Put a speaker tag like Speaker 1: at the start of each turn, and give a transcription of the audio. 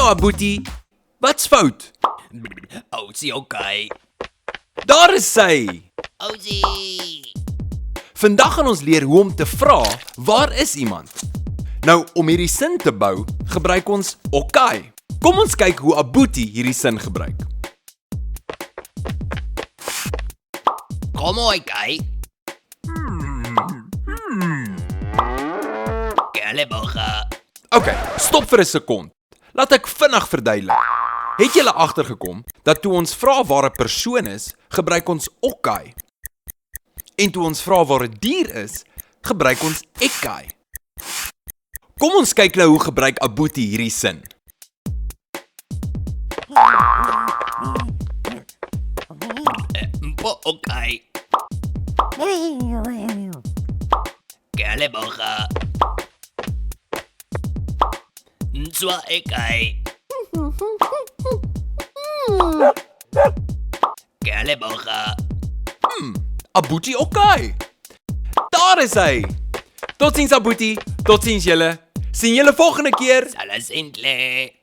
Speaker 1: nou, Boetie. Wat's fout?
Speaker 2: Ousie, okay.
Speaker 1: Daar is sy.
Speaker 2: Ousie.
Speaker 1: Vandag gaan ons leer hoe om te vra, waar is iemand? Nou, om hierdie sin te bou, gebruik ons okay. Kom ons kyk hoe Abuti hierdie sin gebruik.
Speaker 2: Kom okay. Keleboga.
Speaker 1: Ok, stop vir 'n sekond. Laat ek vinnig verduidelik. Het julle agtergekom dat toe ons vra waar 'n persoon is, gebruik ons okay. En toe ons vra waar 'n dier is, gebruik ons ekkai. Kom ons kyk nou hoe gebruik Abuti hierdie sin.
Speaker 2: Mpo okay. Keleboga. Ntswa ekai. Keleboga.
Speaker 1: Abuti okay. Daar is hy. Totsiens Abuti, totsiens julle. Sien julle volgende keer.
Speaker 2: Salas intle.